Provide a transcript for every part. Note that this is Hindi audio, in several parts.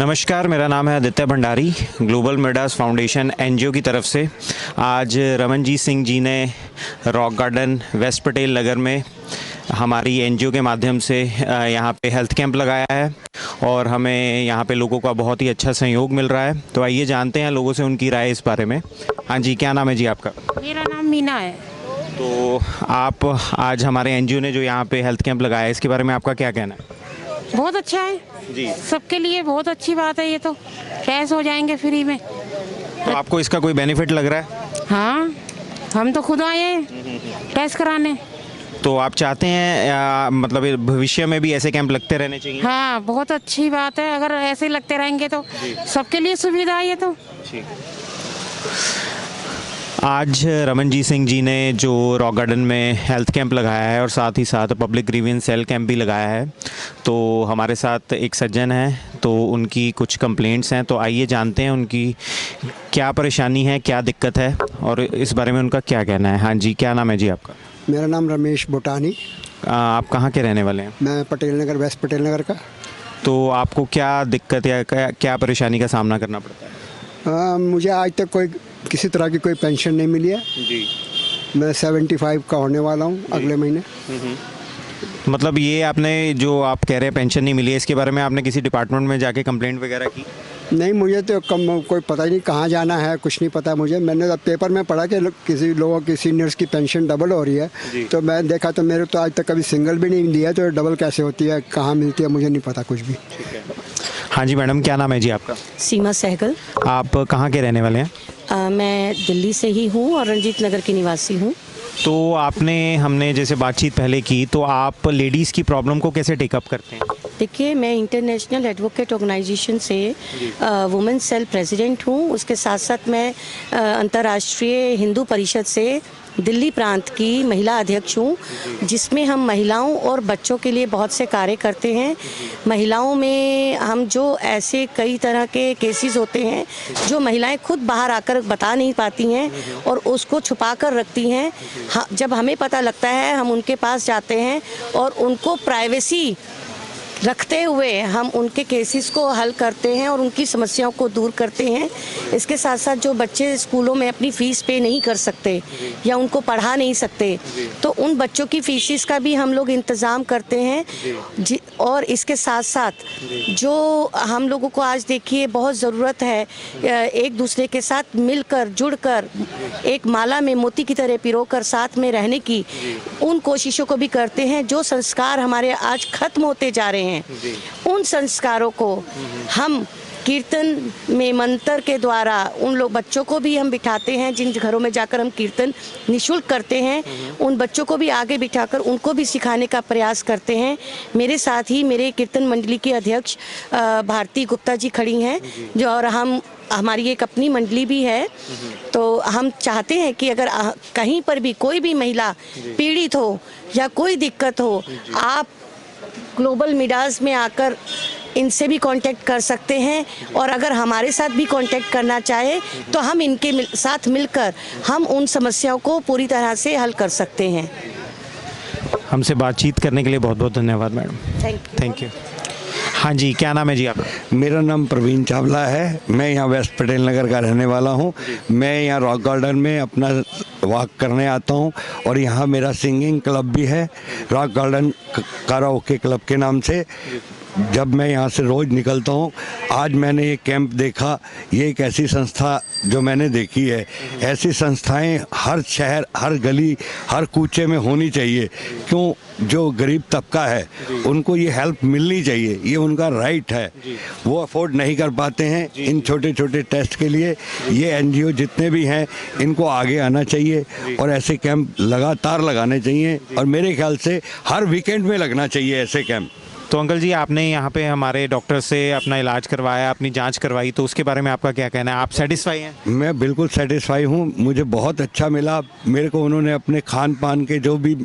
नमस्कार, मेरा नाम है Aditya Bhandari. Global Midas foundation NGO की तरफ से आज रमनजीत सिंह जी ने rock garden waste Patel Nagar में हमारी एनजीओ के माध्यम से यहाँ पे हेल्थ कैंप लगाया है और हमें यहाँ पे लोगों का बहुत ही अच्छा सहयोग मिल रहा है। तो आइए जानते हैं लोगों से उनकी राय इस बारे में। हाँ जी, क्या नाम है जी आपका? मेरा नाम मीना है। तो आप आज हमारे एनजीओ ने जो यहाँ पे हेल्थ कैंप लगाया है, इसके बारे में आपका क्या कहना है? बहुत अच्छा है जी, सबके लिए, बहुत अच्छी बात है। ये तो टेस्ट हो जाएंगे फ्री में। तो आपको इसका कोई बेनिफिट लग रहा है? हाँ, हम तो खुद आए हैं टेस्ट कराने। तो आप चाहते हैं मतलब भविष्य में भी ऐसे कैंप लगते रहने चाहिए? हाँ, बहुत अच्छी बात है। अगर ऐसे लगते रहेंगे तो सबके लिए सुविधा है ये तो। आज रमनजीत सिंह जी ने जो रॉक गार्डन में हेल्थ कैंप लगाया है और साथ ही साथ पब्लिक ग्रीवेंस सेल कैंप भी लगाया है, तो हमारे साथ एक सज्जन है, तो उनकी कुछ कंप्लेंट्स हैं। तो आइए जानते हैं उनकी क्या परेशानी है, क्या दिक्कत है और इस बारे में उनका क्या कहना है। हाँ जी, क्या नाम है जी आपका? मेरा नाम रमेश बोटानी। आप कहाँ के रहने वाले हैं? मैं पटेल नगर, वेस्ट पटेल नगर का। तो आपको क्या दिक्कत या क्या परेशानी का सामना करना पड़ता है? मुझे आज तक किसी तरह की कोई पेंशन नहीं मिली है जी। मैं 75 का होने वाला हूँ अगले महीने। मतलब ये आपने जो आप कह रहे हैं पेंशन नहीं मिली है, इसके बारे में आपने किसी डिपार्टमेंट में जाके कंप्लेंट वगैरह की? नहीं, मुझे तो कोई पता ही नहीं कहाँ जाना है, कुछ नहीं पता मुझे। मैंने तो पेपर में पढ़ा कि किसी लोगों की सीनियर्स की पेंशन डबल हो रही है, तो मैं देखा तो मेरे तो आज तक कभी सिंगल भी नहीं दिया, तो डबल कैसे होती है, कहाँ मिलती है, मुझे नहीं पता कुछ भी। हाँ जी मैडम, क्या नाम है जी आपका? सीमा सहगल। आप कहाँ के रहने वाले हैं? मैं दिल्ली से ही हूँ और रंजीत नगर की निवासी हूँ। तो हमने जैसे बातचीत पहले की, तो आप लेडीज़ की प्रॉब्लम को कैसे टेकअप करते हैं? देखिए, मैं इंटरनेशनल एडवोकेट ऑर्गेनाइजेशन से वुमेन सेल प्रेसिडेंट हूँ। उसके साथ साथ मैं अंतर्राष्ट्रीय हिंदू परिषद से दिल्ली प्रांत की महिला अध्यक्ष हूँ, जिसमें हम महिलाओं और बच्चों के लिए बहुत से कार्य करते हैं। महिलाओं में हम जो ऐसे कई तरह के केसेस होते हैं जो महिलाएं खुद बाहर आकर बता नहीं पाती हैं और उसको छुपा कर रखती हैं, जब हमें पता लगता है हम उनके पास जाते हैं और उनको प्राइवेसी रखते हुए हम उनके केसेस को हल करते हैं और उनकी समस्याओं को दूर करते हैं। इसके साथ साथ जो बच्चे स्कूलों में अपनी फ़ीस पे नहीं कर सकते या उनको पढ़ा नहीं सकते, तो उन बच्चों की फ़ीसिस का भी हम लोग इंतज़ाम करते हैं। और इसके साथ साथ जो हम लोगों को आज देखिए बहुत ज़रूरत है एक दूसरे के साथ मिलकर जुड़कर एक माला में मोती की तरह पिरोकर साथ में रहने की, उन कोशिशों को भी करते हैं। जो संस्कार हमारे आज ख़त्म होते जा रहे हैं, उन संस्कारों को हम कीर्तन में मंत्र के द्वारा उन लोग बच्चों को भी हम बिठाते हैं। जिन घरों में जाकर हम कीर्तन निःशुल्क करते हैं, उन बच्चों को भी आगे बिठाकर उनको भी सिखाने का प्रयास करते हैं। मेरे साथ ही मेरे कीर्तन मंडली की अध्यक्ष भारती गुप्ता जी खड़ी हैं, जो और हमारी एक अपनी मंडली भी है। तो हम चाहते हैं कि अगर कहीं पर भी कोई भी महिला पीड़ित हो या कोई दिक्कत हो, आप ग्लोबल मिडास में आकर इनसे भी कांटेक्ट कर सकते हैं। और अगर हमारे साथ भी कांटेक्ट करना चाहे तो हम इनके साथ मिलकर हम उन समस्याओं को पूरी तरह से हल कर सकते हैं। हमसे बातचीत करने के लिए बहुत बहुत धन्यवाद मैडम। Thank you. हाँ जी, क्या नाम है जी आपका? मेरा नाम प्रवीण चावला है। मैं यहाँ वेस्ट पटेल नगर का रहने वाला हूँ। मैं यहाँ रॉक गार्डन में अपना वॉक करने आता हूँ और यहाँ मेरा सिंगिंग क्लब भी है, रॉक गार्डन कराओके क्लब के नाम से। जब मैं यहाँ से रोज़ निकलता हूँ, आज मैंने ये कैंप देखा। ये एक ऐसी संस्था जो मैंने देखी है, ऐसी संस्थाएं हर शहर, हर गली, हर कूचे में होनी चाहिए। क्यों? जो गरीब तबका है उनको ये हेल्प मिलनी चाहिए, ये उनका राइट है। वो अफोर्ड नहीं कर पाते हैं इन छोटे छोटे टेस्ट के लिए। ये एनजीओ जितने भी हैं इनको आगे आना चाहिए और ऐसे कैंप लगातार लगाने चाहिए और मेरे ख्याल से हर वीकेंड में लगना चाहिए ऐसे कैंप। तो अंकल जी, आपने यहाँ पे हमारे डॉक्टर से अपना इलाज करवाया, अपनी जांच करवाई, तो उसके बारे में आपका क्या कहना है? आप सेटिस्फाई हैं? मैं बिल्कुल सेटिस्फाई हूँ। मुझे बहुत अच्छा मिला। मेरे को उन्होंने अपने खान पान के जो भी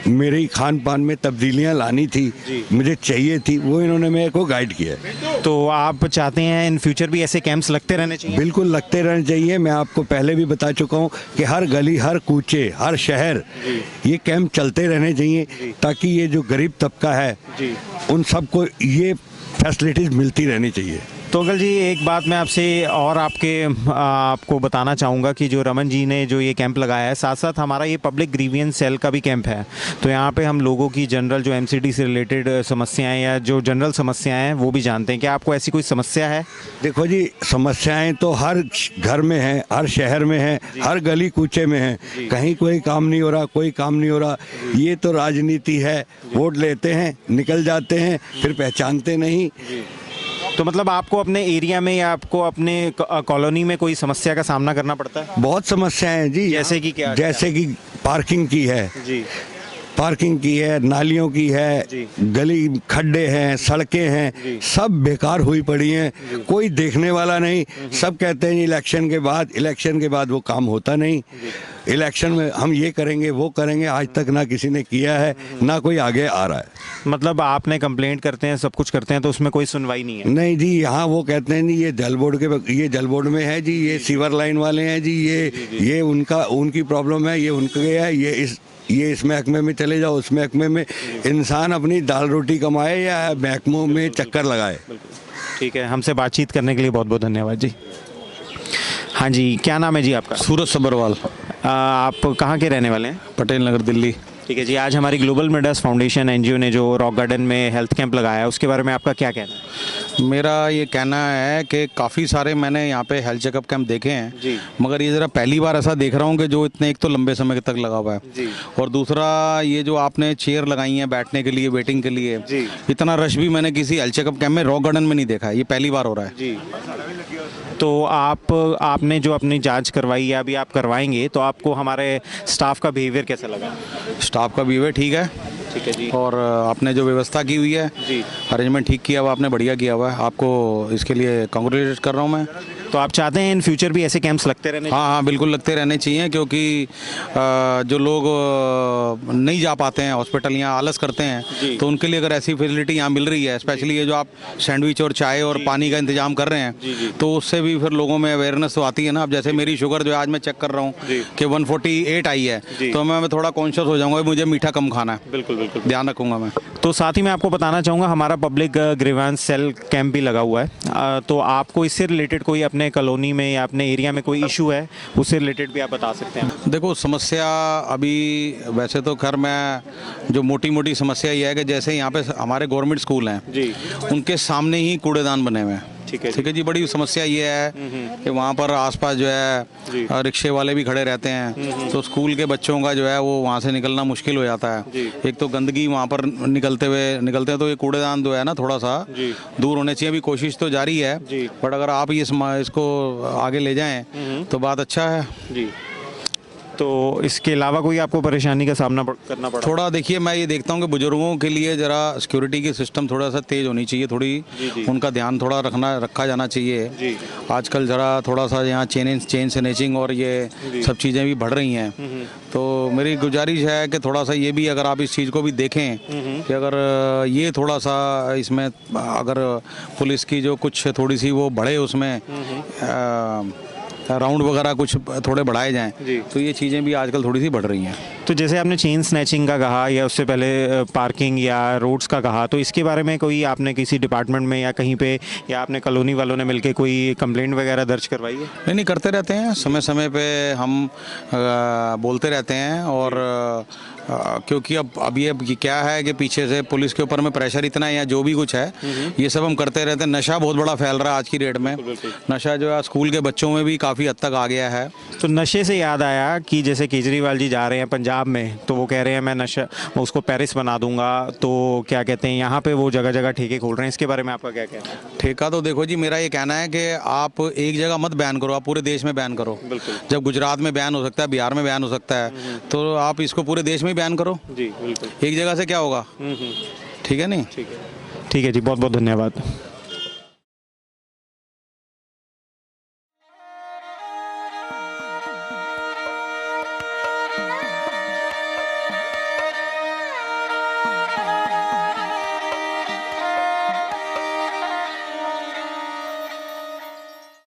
मेरी खान पान में तब्दीलियाँ लानी थी, मुझे चाहिए थी, वो इन्होंने मेरे को गाइड किया। तो आप चाहते हैं इन फ्यूचर भी ऐसे कैंप्स लगते रहने चाहिए? बिल्कुल लगते रहने चाहिए। मैं आपको पहले भी बता चुका हूँ कि हर गली, हर कूचे, हर शहर ये कैंप चलते रहने चाहिए, ताकि ये जो गरीब तबका है उन सबको ये फैसिलिटीज़ मिलती रहनी चाहिए। तो अंकल जी, एक बात मैं आपसे और आपको बताना चाहूँगा कि जो रमन जी ने जो ये कैंप लगाया है, साथ साथ हमारा ये पब्लिक ग्रीवियंस सेल का भी कैंप है। तो यहाँ पे हम लोगों की जनरल जो एमसीडी से रिलेटेड समस्याएं या जो जनरल समस्याएं हैं वो भी जानते हैं। क्या आपको ऐसी कोई समस्या है? देखो जी, समस्याएं तो हर घर में है, हर शहर में है, हर गली कूचे में है। कहीं कोई काम नहीं हो रहा, कोई काम नहीं हो रहा। ये तो राजनीति है, वोट लेते हैं, निकल जाते हैं, फिर पहचानते नहीं। तो मतलब आपको अपने एरिया में या आपको अपने कॉलोनी में कोई समस्या का सामना करना पड़ता है? बहुत समस्याएं हैं जी। जैसे कि क्या? जैसे कि पार्किंग की है जी, पार्किंग की है, नालियों की है, गली खड्डे हैं, सड़कें हैं, सब बेकार हुई पड़ी हैं। कोई देखने वाला नहीं। सब कहते हैं इलेक्शन के बाद वो काम होता नहीं। इलेक्शन में हम ये करेंगे, वो करेंगे, आज तक ना किसी ने किया है, ना कोई आगे आ रहा है। मतलब आपने कंप्लेंट करते हैं, सब कुछ करते हैं, तो उसमें कोई सुनवाई नहीं है? नहीं जी, यहाँ वो कहते हैं नहीं, ये जल बोर्ड में है जी, ये सीवर लाइन वाले हैं जी, ये उनकी प्रॉब्लम है, ये उनके है, ये इस महकमे में चले जाओ, उस महकमे में। इंसान अपनी दाल रोटी कमाए या महकमों में चक्कर लगाए। ठीक है, हमसे बातचीत करने के लिए बहुत बहुत धन्यवाद जी। हाँ जी, क्या नाम है जी आपका? सूरज सब्बरवाल, आप कहाँ के रहने वाले हैं? पटेल नगर, दिल्ली। ठीक है जी, आज हमारी ग्लोबल मिडास फाउंडेशन एनजीओ ने जो रॉक गार्डन में हेल्थ कैंप लगाया है, उसके बारे में आपका क्या कहना है? मेरा ये कहना है कि काफ़ी सारे मैंने यहाँ पे हेल्थ चेकअप कैंप देखे हैं जी, मगर ये ज़रा पहली बार ऐसा देख रहा हूँ कि जो इतने, एक तो लंबे समय तक लगा हुआ है जी, और दूसरा ये जो आपने चेयर लगाई हैं बैठने के लिए, वेटिंग के लिए, जी, इतना रश भी मैंने किसी हेल्थ चेकअप कैंप में रॉक गार्डन में नहीं देखा है। ये पहली बार हो रहा है जी। तो आपने जो अपनी जांच करवाई या अभी आप करवाएंगे, तो आपको हमारे स्टाफ का बिहेवियर कैसा लगा? स्टाफ का बिहेवियर ठीक है। ठीक है जी। और आपने जो व्यवस्था की हुई है जी, अरेंजमेंट ठीक किया हुआ आपने, बढ़िया किया हुआ है। आपको इसके लिए कांग्रेचुलेट कर रहा हूँ मैं। तो आप चाहते हैं इन फ्यूचर भी ऐसे कैंप्स लगते रहने? हाँ, बिल्कुल लगते रहने चाहिए, क्योंकि जो लोग नहीं जा पाते हैं हॉस्पिटल या आलस करते हैं, तो उनके लिए अगर ऐसी फैसिलिटी यहाँ मिल रही है, स्पेशली ये जो आप सैंडविच और चाय और पानी का इंतजाम कर रहे हैं, तो उससे भी फिर लोगों में अवेयरनेस तो आती है ना। अब जैसे मेरी शुगर जो है आज मैं चेक कर रहा हूँ कि 148 आई है, तो मैं थोड़ा कॉन्शियस हो जाऊँगा, मुझे मीठा कम खाना है। बिल्कुल बिल्कुल, ध्यान रखूँगा मैं। तो साथ ही मैं आपको बताना चाहूँगा, हमारा पब्लिक ग्रीवेंस सेल कैंप भी लगा हुआ है। तो आपको इससे रिलेटेड कोई अपने कॉलोनी में या अपने एरिया में कोई इशू है, उससे रिलेटेड भी आप बता सकते हैं? देखो, समस्या अभी वैसे तो खैर मैं जो मोटी मोटी समस्या ये है कि जैसे यहाँ पे हमारे गवर्नमेंट स्कूल हैं जी, उनके सामने ही कूड़ेदान बने हुए हैं। ठीक है जी, बड़ी समस्या ये है कि वहाँ पर आसपास जो है रिक्शे वाले भी खड़े रहते हैं, तो स्कूल के बच्चों का जो है वो वहाँ से निकलना मुश्किल हो जाता है। एक तो गंदगी वहाँ पर निकलते हैं, तो ये कूड़ेदान जो है ना थोड़ा सा दूर होने चाहिए। अभी कोशिश तो जारी है, बट अगर आप इसको आगे ले जाएं तो बात अच्छा है जी। तो इसके अलावा कोई आपको परेशानी का सामना करना पड़ा? थोड़ा देखिए, मैं ये देखता हूँ कि बुजुर्गों के लिए ज़रा सिक्योरिटी की सिस्टम थोड़ा सा तेज़ होनी चाहिए, थोड़ी उनका ध्यान थोड़ा रखा जाना चाहिए। आजकल ज़रा थोड़ा सा यहाँ चेन स्नैचिंग और ये सब चीज़ें भी बढ़ रही हैं, तो मेरी गुजारिश है कि थोड़ा सा ये भी अगर आप इस चीज़ को भी देखें कि अगर ये थोड़ा सा इसमें अगर पुलिस की जो कुछ थोड़ी सी वो बढ़े, उसमें राउंड वगैरह कुछ थोड़े बढ़ाए जाएं, तो ये चीज़ें भी आजकल थोड़ी सी बढ़ रही हैं। तो जैसे आपने चेन स्नैचिंग का कहा या उससे पहले पार्किंग या रोड्स का कहा, तो इसके बारे में कोई आपने किसी डिपार्टमेंट में या कहीं पे या आपने कॉलोनी वालों ने मिलके कोई कंप्लेंट वगैरह दर्ज करवाई है? नहीं, करते रहते हैं, समय समय पे हम बोलते रहते हैं। और क्योंकि अब ये क्या है कि पीछे से पुलिस के ऊपर में प्रेशर इतना है या जो भी कुछ है, ये सब हम करते रहते हैं। नशा बहुत बड़ा फैल रहा है आज की डेट में। नशा जो है स्कूल के बच्चों में भी काफ़ी हद तक आ गया है। तो नशे से याद आया कि जैसे केजरीवाल जी जा रहे हैं पंजाब में, तो वो कह रहे हैं मैं उसको पेरिस बना दूंगा, तो क्या कहते हैं यहाँ पे वो जगह जगह ठेके खोल रहे हैं, इसके बारे में आपका क्या कहना है? ठेका तो देखो जी, मेरा ये कहना है कि आप एक जगह मत बैन करो, आप पूरे देश में बैन करो। जब गुजरात में बैन हो सकता है, बिहार में बैन हो सकता है, तो आप इसको पूरे देश में बैन करो जी। बिल्कुल, एक जगह से क्या होगा? ठीक है नहीं? ठीक है जी, बहुत बहुत धन्यवाद।